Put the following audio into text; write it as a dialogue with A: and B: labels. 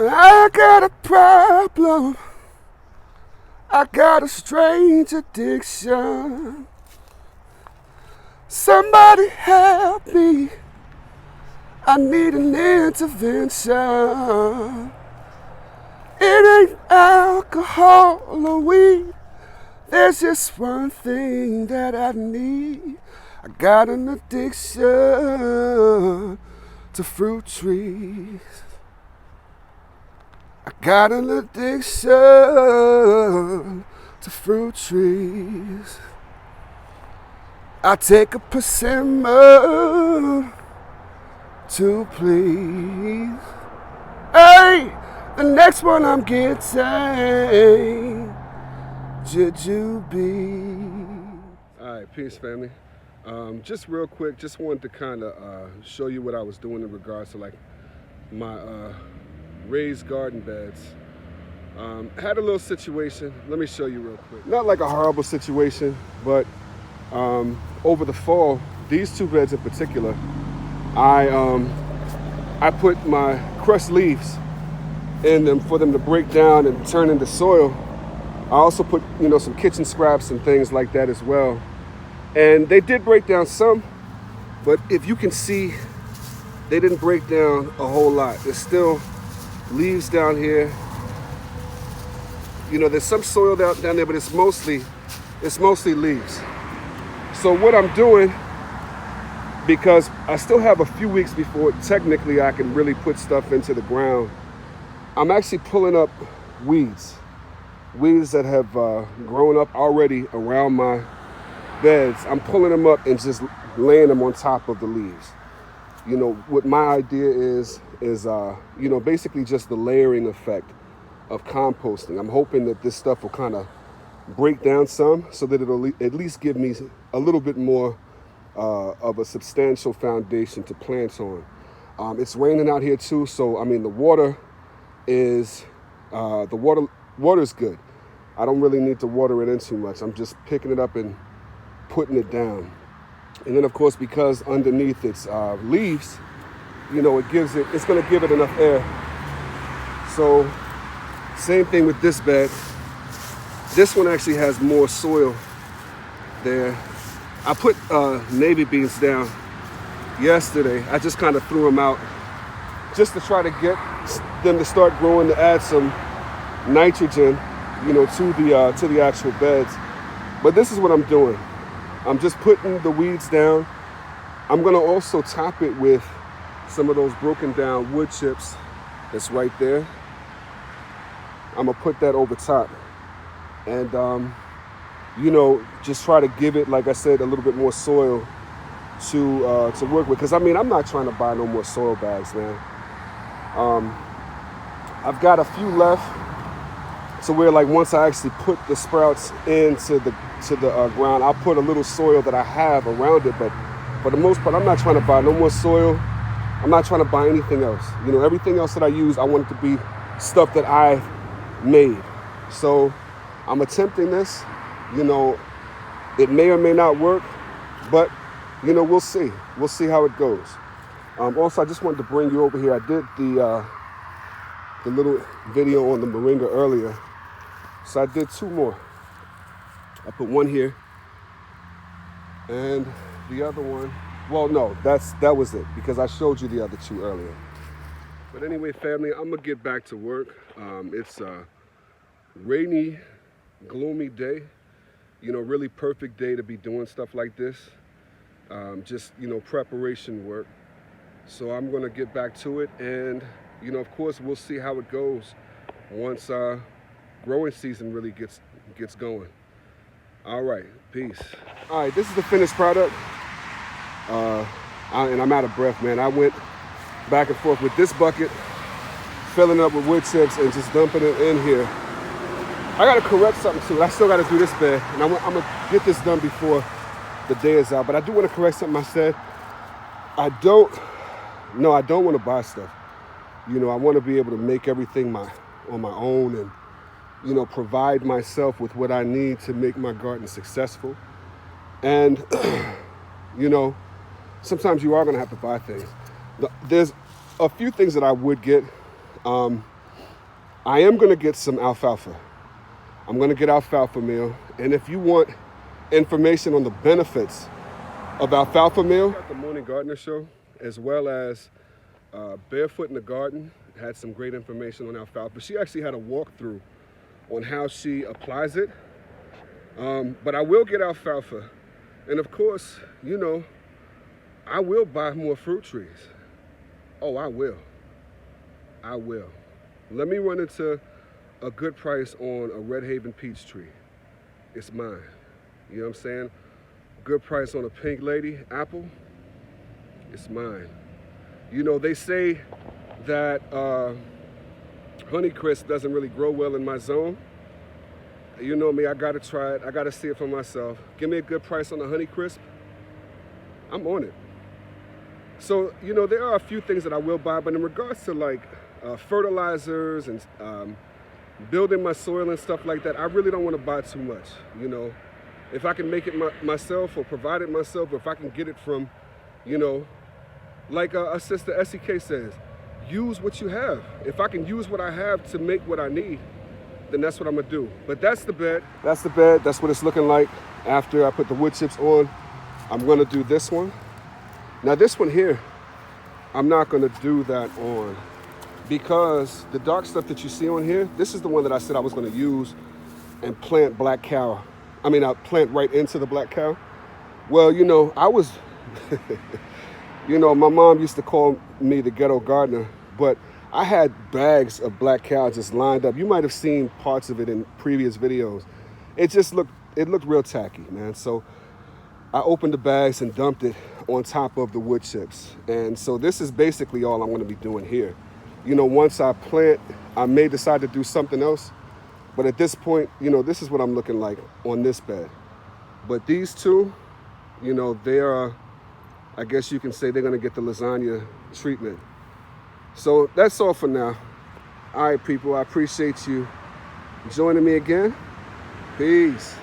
A: I got a problem. I got a strange addiction. Somebody help me. I need an intervention. It ain't alcohol or weed. There's just one thing that I need. I got an addiction to fruit trees. I got an addiction to fruit trees. I take a persimmon to please. Hey, the next one I'm getting Jujube. All right, peace, family. Just real quick, just wanted to kind of show you what I was doing in regards to like my raised garden beds. Had a little situation. Let me show you real quick. Not like a horrible situation, but over the fall, these two beds in particular, I put my crushed leaves in them for them to break down and turn into soil. I also put, some kitchen scraps and things like that as well. And they did break down some, but if you can see, they didn't break down a whole lot. There's still leaves down here. There's some soil down there, but it's mostly leaves. So what I'm doing, because I still have a few weeks before technically I can really put stuff into the ground, I'm actually pulling up weeds that have grown up already around my beds. I'm pulling them up and just laying them on top of the leaves. What my idea is basically just the layering effect of composting. I'm hoping that this stuff will kind of break down some so that it'll at least give me a little bit more of a substantial foundation to plant on. It's raining out here too, so the water is water's good. I don't really need to water it in too much. I'm just picking it up and putting it down. And then of course, because underneath it's leaves, it's going to give it enough air. So same thing with this bed. This one actually has more soil there. I put navy beans down yesterday. I just kind of threw them out just to try to get them to start growing, to add some nitrogen, to the actual beds. But this is what I'm doing. I'm just putting the weeds down. I'm gonna also top it with some of those broken down wood chips that's right there. I'm gonna put that over top. And, just try to give it, like I said, a little bit more soil to work with. Because, I'm not trying to buy no more soil bags, man. I've got a few left to where, like, once I actually put the sprouts into the ground, I'll put a little soil that I have around it. But for the most part, I'm not trying to buy no more soil. I'm not trying to buy anything else. Everything else that I use, I want it to be stuff that I've made. So I'm attempting this. It may or may not work, but we'll see. We'll see how it goes. Also, I just wanted to bring you over here. I did the little video on the moringa earlier, so I did two more. I put one here, and the other one. Well, no, that was it, because I showed you the other two earlier. But anyway, family, I'm gonna get back to work. It's a rainy, gloomy day. Really perfect day to be doing stuff like this. Just preparation work. So I'm gonna get back to it, and of course we'll see how it goes once growing season really gets going. All right, peace. All right, this is the finished product, and I'm out of breath, man. I went back and forth with this bucket, filling up with wood chips and just dumping it in here. I gotta correct something too. I still gotta do this bed, and I'm gonna get this done before the day is out. But I do want to correct something I said. I don't want to buy stuff. I want to be able to make everything on my own, and provide myself with what I need to make my garden successful. And sometimes you are gonna have to buy things. There's a few things that I would get. I am going to get some alfalfa. I'm going to get alfalfa meal. And if you want information on the benefits of alfalfa meal, at the Morning Gardener Show, as well as Barefoot in the Garden, had some great information on alfalfa. She actually had a walkthrough on how she applies it. But I will get alfalfa. And of course, you know, I will buy more fruit trees. Oh, I will. I will. Let me run into a good price on a Red Haven peach tree. It's mine. You know what I'm saying? Good price on a Pink Lady apple. It's mine. You know, they say that Honeycrisp doesn't really grow well in my zone. You know me, I gotta try it. I gotta see it for myself. Give me a good price on the Honeycrisp. I'm on it. So, you know, there are a few things that I will buy, but in regards to like fertilizers and building my soil and stuff like that, I really don't want to buy too much. You know, if I can make it myself or provide it myself, or if I can get it from, you know, like a sister SEK says, use what you have. If I can use what I have to make what I need, then that's what I'm gonna do. But that's the bed. That's the bed. That's what it's looking like after I put the wood chips on. I'm gonna do this one. Now this one here, I'm not gonna do that on because the dark stuff that you see on here, this is the one that I said I was gonna use and plant black cow. I'll plant right into the black cow. Well, you know, I was, you know, my mom used to call me the ghetto gardener, but I had bags of black cow just lined up. You might have seen parts of it in previous videos. It looked real tacky, man. So I opened the bags and dumped it on top of the wood chips. And so this is basically all I'm gonna be doing here. You know, once I plant, I may decide to do something else. But at this point, you know, this is what I'm looking like on this bed. But these two, you know, they are, I guess you can say they're gonna get the lasagna treatment. So that's all for now. All right, people, I appreciate you joining me again. Peace.